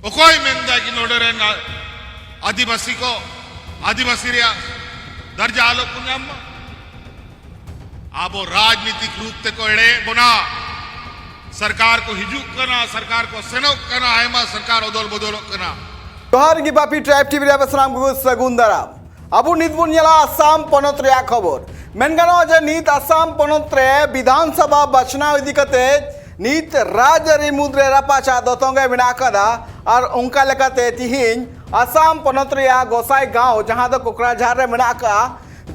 Okoy menda ki noderen आदिवासी को आदिवासी दर्जा आलो पुण्यम आबो राजनीतिक रूप ते को एड़े बुना सरकार को हिजुक करना सरकार को सेनोक करना है मा सरकार ओदोल बदोल करना जोहार गी बापी ट्राइब टीवी रे बसराम गुगु सगुन दाराम अबु नित बुन येला आसाम पनत रे खबर मेनगानो जे नीत आसाम पनत रे विधानसभा बचनाव इदी कते नीत राजरी मुद्रे रापाचा दतंगे बिना कदा और उनका लेकाते तिहिन आसाम पनत रे गोसाई गांव जहां दो कोकराझार रे मेना का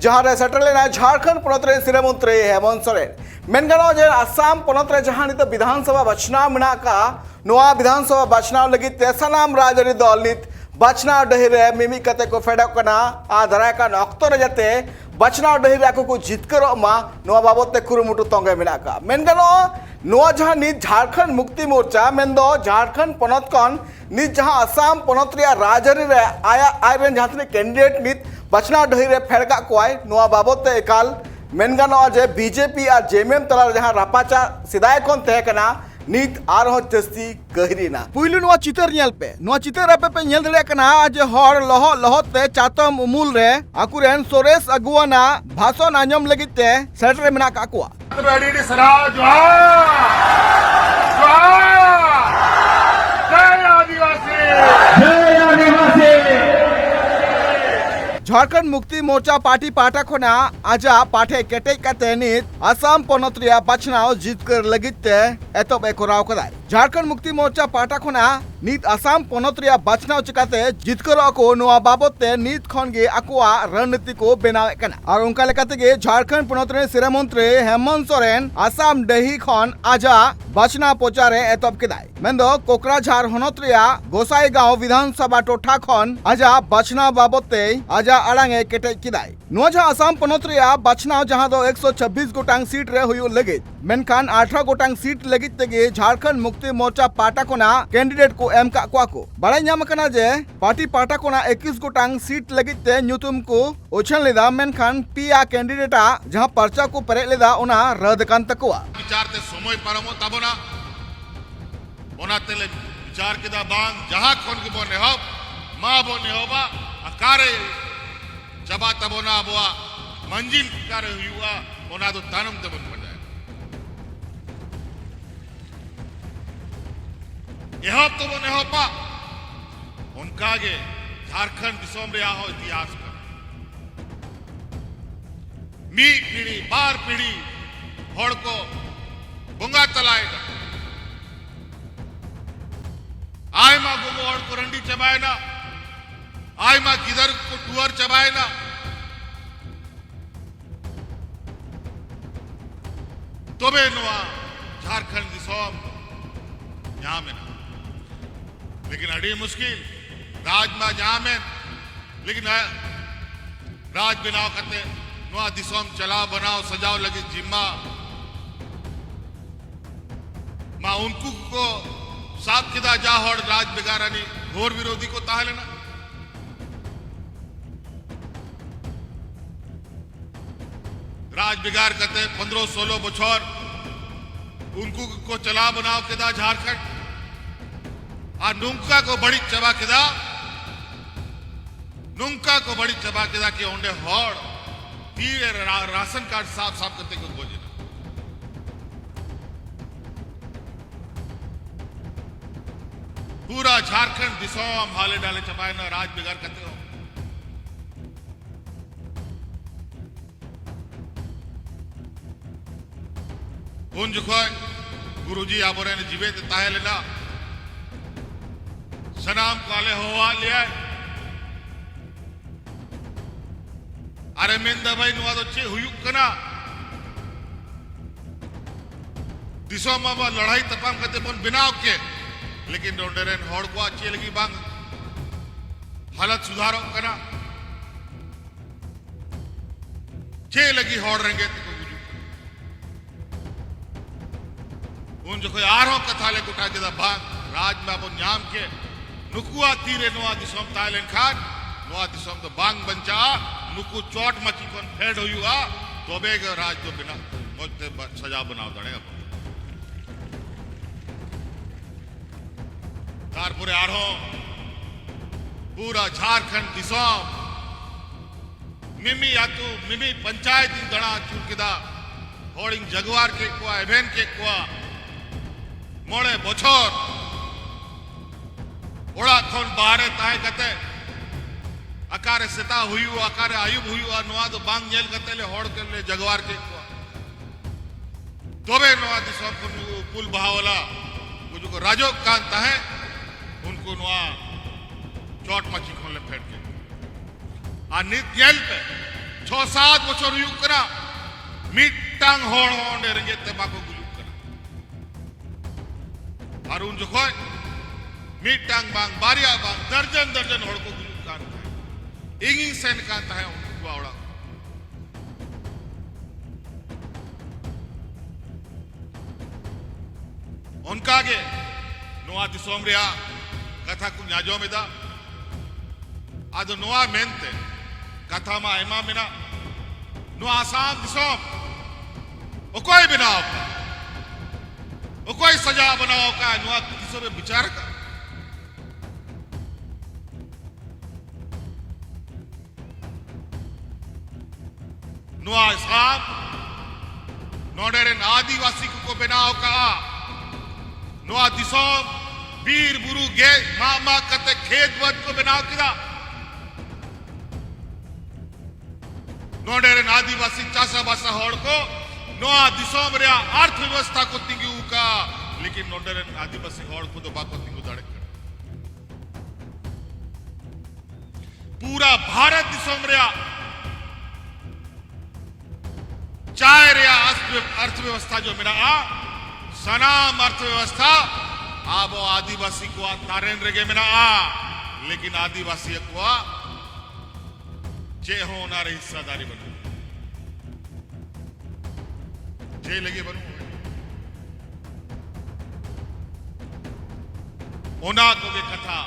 जहां रे सेटल लेना झारखंड पनत रे सिरे मंत्री हेमंत सोरेन मेनगानो जे आसाम पनत रे जहां नित विधानसभा बचनाव मेना का नोआ विधानसभा बचनाव लगी तेसनाम राजरी दल नित बचनाव डहिरे मिमी कते को फेडक कना आ धराय का अक्तो रे जते बचनाव डहिरे को जितकरो मा नोआ बाबत ते कुरुमुटु तंगे मेना का मेनगानो नोआ जहां नित झारखंड मुक्ति मोर्चा मेंदो झारखंड पनत कन नित जहां आसाम पनत रे राजरी रे आया आयरन जहां कैंडिडेट नित बचनाव डहिरे फेडका कोय नोआ बाबत ते एकाल मेनगानो जे बीजेपी आ जेएमएम तला जहां रापाचा सिदाय कोन तहे कना नीत आरो जस्ती गहरीना पुइलु नोआ चितर नेल पे नोआ चितर पे नेल दड़े कना जे हर लहो लहोते चातम उमुल रे आकुरेन सोरेस अगुवाना भाषण आंजम लगिते सेटर मेना काकुआ रेडी सरा जोहार जय आदिवासी जय आदिवासी झारखंड मुक्ति मोर्चा पार्टी पाटा खोना आजा पाठे केटे कते नीत आसाम पनत रे बचनाव जितकर लगिते एतब एकोराव कदाय झारखंड मुक्ति मोर्चा पाटा खोना नीत आसाम पनत रे बचनाव चिकाते जितकर को नोआ बाबते नीत खन गे अकुआ रणनीति को बनावे कना और उनका लेकाते गे झारखंड पनत रे सिरे मंत्री हेमंत सोरेन आसाम डही खन आजा बचना प्रचारे एतब केदाय मेंदो कोकराझार हनत रे गोसाई गांव विधानसभा टोठा खन आजा बचना बाबते आजा अड़ांगे केटे किदाय नोजा आसाम पनत रे बचनाव जहां दो 126 गोटांग सीट रे हुयु लगे मेनखान 18 गोटांग सीट लगित तेगे झारखंड मुक्ति मोर्चा पाटा कोना कैंडिडेट को एम का को बड़ाई नाम कना जे पार्टी पाटा कोना 21 गोटांग सीट लगित ते न्यूतुम को ओछन लेदा मेनखान पिया कैंडिडेटा जहां पर्चा को परे लेदा ओना रद कान तकवा विचार ते समय परमो तबना ओना तेले विचार केदा बांग जहां कोन के बोने हो मा बोने होबा अकारे जबा तबोना बोआ मंजिल करे हुआ ओना तो तानम तबन पड़े यह तो बोने हो पा उनका आगे झारखंड दिसोम रे आहो इतिहास का मी पीढ़ी बार पीढ़ी होड़ को बुंगा तलाएगा आय मा गुमो होड़ को रंडी चबाए ना आय मा किधर को टूअर चबाए ना तोबे नुआ झारखंड दिसोम यहाँ में ना लेकिन अड़ी मुश्किल राज में यहाँ में लेकिन राज बनाओ करते नुआ दिसोम चलाओ बनाओ सजाओ लगे जिम्मा माँ उनको को साथ किदा जाहोड़ राज बिगारा नहीं घोर विरोधी को ताहले ना राज बिगार करते 15-16 बछौर उनको को चला बनाओ किदा झारखंड और नुंका को बड़ी चबा किदा नुंका को बड़ी चबा किदा के ओंडे होड़ तीर राशन कार्ड साफ साफ करते को बोझे पूरा झारखंड दिसोम हाले डाले चबाए ना राज बिगार करते हो उन जुखोय गुरुजी आबोरे ने जीवे ते ताहे लेना सनाम काले होवा लिया अरे मेंदा भाई नुआ तो चे हुयुक कना दिसो मामा लड़ाई तपाम करते बन बिनाव के लेकिन डोंडरेन होड़ को अच्छी लगी बांग हालत सुधारो कना चे लगी होड़ रहेंगे उन जो कोई आरो कथा ले कुटा के दा भाग राज में अपन नाम के नुकुआ तीरे नोआ दिसोम ताइलेन खान नोआ दिसोम तो बांग बंचा नुकु चोट मची कोन फेड हुआ तो बेग राज तो बिना मोते सजा बनाओ दड़े तारपुरे आरो पूरा झारखंड दिसोम मिमी यातु मिमी पंचायत दड़ा चुरकिदा होड़िंग जगवार के कुआ एवेन के कुआ मोड़े बोछोर ओड़ा खोन बाहरे ताए कते अकारे सेता हुई अकारे आयुब हुई नुआ तो बांग जेल कते ले होड़ के ले जगवार के कुआ तोबे नुआ दिसोम को पुल बहावला कुछ को राजो कांता है उनको नुआ चोट मची खोल ले फेंक के नित जेल पे 6-7 बचर युग करा मिट्टांग होड़ होंडे रंगे तबाको गुयुग करा और उन जो कोई मिट्टांग बांग बारिया बांग दर्जन होड़ को गुयुग कांता है इंगी सेन कांता है उनको बावड़ा उनका आगे नुआ दिसोम रिया कथा को न्याजो में दा आदो नुआ मेंते कथा मा एमा मिना नुआ आसाम दिसोम ओ कोई बनाओ का ओ कोई सजा बनाओ का नुआ दिसोम में विचार का नुआ आसाम नोडेरन आदिवासी को बनाओ का नुआ दिसोम वीर बुरु गे मामा कते खेत वद को बनाओ किदा नोडेरन आदिवासी चासा बासा होड़ को नोआ दिसोम रे अर्थव्यवस्था को तिंगी उका लेकिन नोडेरन आदिवासी होड़ को तो बाको तिंगु दाड़े कर पूरा भारत दिसोम रे चाय रे अर्थव्यवस्था जो मेरा सनाम अर्थव्यवस्था आबो आदिवासी को तारेन रेगे मेना लेकिन आदिवासी को जे हो नारे हिस्सादारी बनो जे लगे बनो ओना को के कथा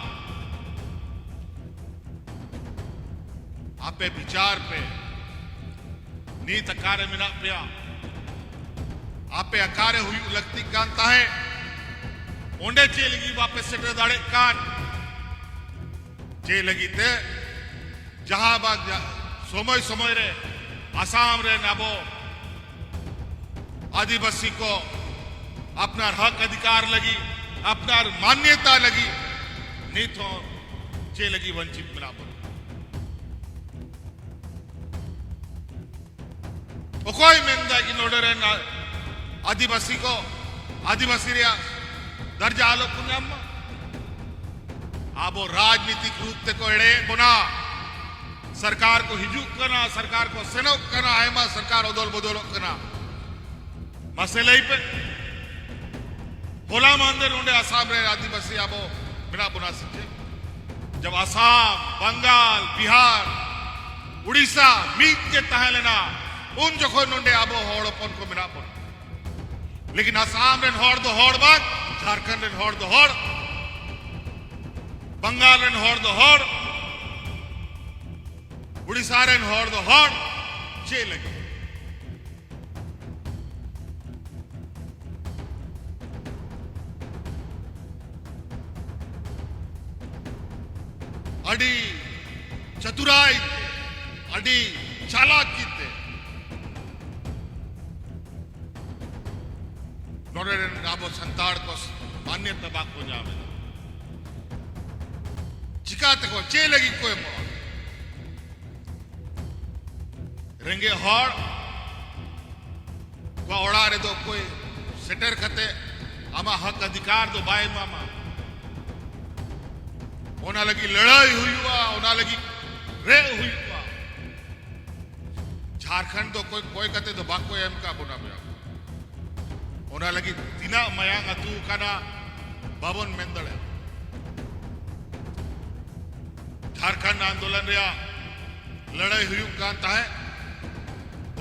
आपे विचार पे नीत कार्य मिना पिया आपे अकारे हुई लगती कांता है ओंडे चे लगी वापस से दाड़े कान चे लगी ते जहां बाग समय रे आसाम रे नाबो आदिवासी को अपना हक अधिकार लगी अपना मान्यता लगी नहीं तो चे लगी वंचित मिला बोलो कोई मेंदा की नोडर आदिवासी को आदिवासी रिया दर्जा आलो पुण्यम आबो राजनीतिक रूप ते को एड़े गुना सरकार को हिजूक करना सरकार को सेनोक करना है मा सरकार ओदोल बदोल करना मसले पे होला मंदिर उन्हें आसाम रे आदिवासी आबो बिना बुना सकते जब आसाम बंगाल बिहार उड़ीसा मीत के तहलेना उन जो कोई नोंडे आबो होड़पन को मिला पड़ लेकिन आसाम रेन होड़ दो होड़ बाग झारखंड रेन होड़ दो होड़ बंगाल रेन होड़ दो होड़ उड़ीसा रेन होड़ दो होड़ चे लगे अड़ी चतुराई अड़ी चालाकी थे नोरेन आबो संताड़ को मान्यता बाग को जावे चिकाते को चे लगी कोई मोड़ रेंगे होड़ को ओड़ा रे दो कोई सेटर खते आमा हक अधिकार दो बाय मामा ओना लगी लड़ाई हुई हुआ ओना लगी रे हुई हुआ झारखंड तो कोई कहते तो बाको एम का बुना में ओना लगी तिना मयांग अतु काना बाबन मेंदड़े झारखंड आंदोलन रिया लड़ाई हुई कांता है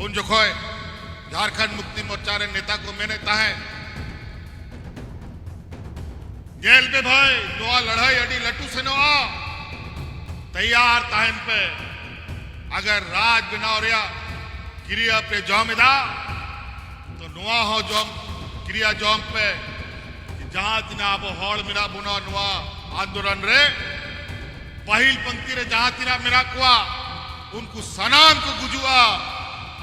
उन जो खोए झारखंड मुक्ति मोर्चा रे नेता को मैंने ताहे जेल पे भाई नोआ लड़ाई अड़ी लट्टू से नोआ तैयार ताहन पे अगर राज बिना रिया क्रिया पे जौमेदा तो नोआ हो जौम क्रिया जौम पे जहां तिना अब होड़ मिना बुना नोआ आंदोलन रे पहिल पंक्ति रे जहां तीना मेरा कुआ उनको सनाम को गुजुआ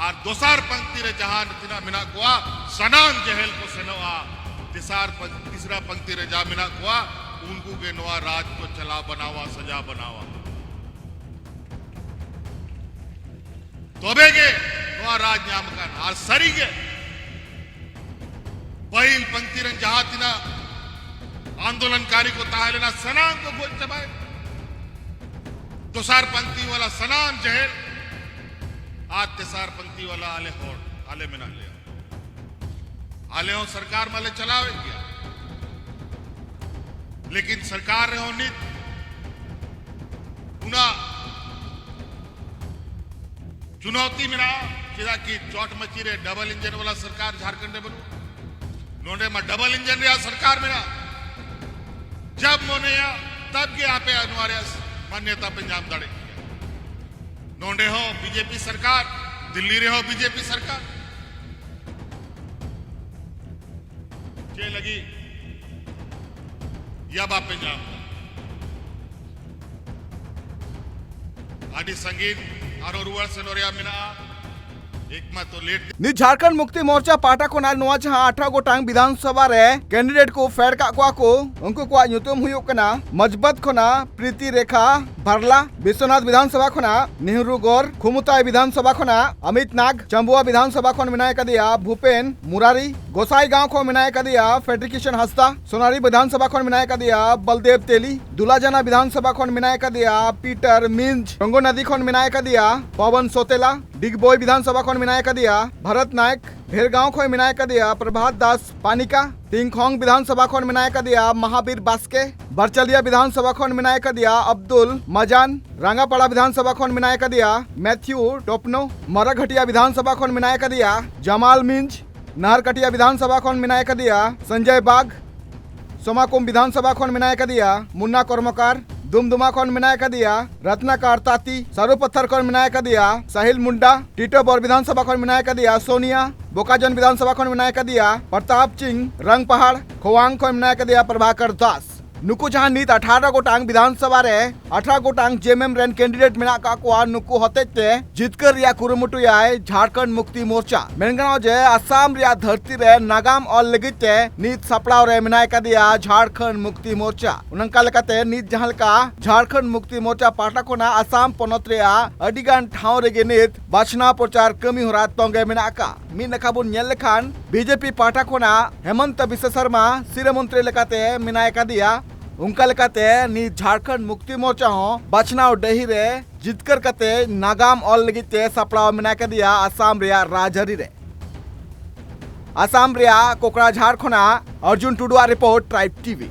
और दोसार पंक्ति रे जहां तीना मेना कुआ सनाम जहेल को सेनोआ तीसरा पंक्ति रे जा मेना कुआ उनको के नवा राज को चला बनावा सजा बनावा तोबे के नवा राज न्यामकान और सरी के पहिल पंक्ति रे जहां तीना आंदोलनकारी को ताहलेना सनाम को गोद चबाए दोसार पंक्ति वाला सनाम जहर आज तेसार पंक्ति वाला आले होड़ आले में ना ले आले हो सरकार माले चलावे गया लेकिन सरकार रे हो नित उना चुनौती में ना चिदा की चोट मची रे डबल इंजन वाला सरकार झारखंड में बनू नोंडे में डबल इंजन रे सरकार में ना जब मोने या तब के आपे अनिवार्य मान्यता पंजाब दाड़े नोंडे हो बीजेपी सरकार दिल्ली रे हो बीजेपी सरकार जे लगी या बा पंजाब आदि संगीत आरो रुवर सनोरिया मिना एक मा तो लेट नि झारखंड मुक्ति मोर्चा पाटा को नाल नोआ जहां 18 गोटांग विधानसभा रे कैंडिडेट को फेड का को उनको को ᱧᱩᱛᱩᱢ हुयो कना मजबत खोना प्रीति रेखा भरला विश्वनाथ विधानसभा खोना नेहरू गौर खुमुताई विधानसभा खोना अमित नाग चंबुआ विधानसभा खोन विनायक दिया भूपेन मुरारी गोसाई गांव को विनायक दिया फेड्रिकेशन हस्ता सोनारी विधानसभा खोन विनायक दिया बलदेव तेली दुलाजना विधानसभा खोन विनायक दिया पीटर मिंज रंगो नदी खोन विनायक दिया पवन सोतेला डिगबोई विधानसभा खोन विनायक दिया भरत नायक भेरगांव खोन विनायक दिया प्रभात दास पानिका तिंगखोंग विधानसभा खोन विनायक दिया महावीर बास्के बरचलिया विधानसभा खोन विनायक दिया अब्दुल मजान रांगापाड़ा विधानसभा खोन विनायक दिया मैथ्यू टोपनो मरघटिया विधानसभा खोन विनायक दिया जमाल मिंज नाहरकटिया विधानसभा खोन विनायक दिया संजय बाग सोमाकुम विधानसभा खोन विनायक दिया मुन्ना कर्मकार दुमदुमा खोन विनायक दिया रत्नाकार ताती सारू पत्थर खोन विनायक दिया साहिल मुंडा टीटोबर विधानसभा खोन विनायक दिया सोनिया बोकाजन विधानसभा खोन विनायक दिया प्रताप सिंह रंग पहाड़ खोवांग खोन विनायक दिया प्रभाकर दास नुकु जहां नीत 18 गोटांग विधानसभा रे 18 गोटांग जेएमएम रेन कैंडिडेट मेना का को नुकु हतेते जितकर रिया कुरुमुटु याय झारखंड मुक्ति मोर्चा मेनगांव जे असम रिया धरती रे नागाम ऑल लगिते नीत सपड़ाव रे मेनाय का दिया झारखंड मुक्ति मोर्चा उनका लकाते नीत जहां का झारखंड मुक्ति मोर्चा पाटा कोना असम पनत रिया अडिगान ठाव रे नीत बाचना प्रचार कमी होरा तोंगे मेना का मी नखाबुन नेल लेखान बीजेपी पाटा कोना हेमंत बिश्व शर्मा सिरे मंत्री लकाते मेनाय का दिया उनका लेकाते नी झारखंड मुक्ति मोर्चा हो बचनाव डही रे जितकर कते नागाम ऑल लगिते सपड़ाव मेना का दिया असम रिया राजहरी रे असम रिया कोकराझार खोना अर्जुन टुडुआ रिपोर्ट ट्राइब टीवी।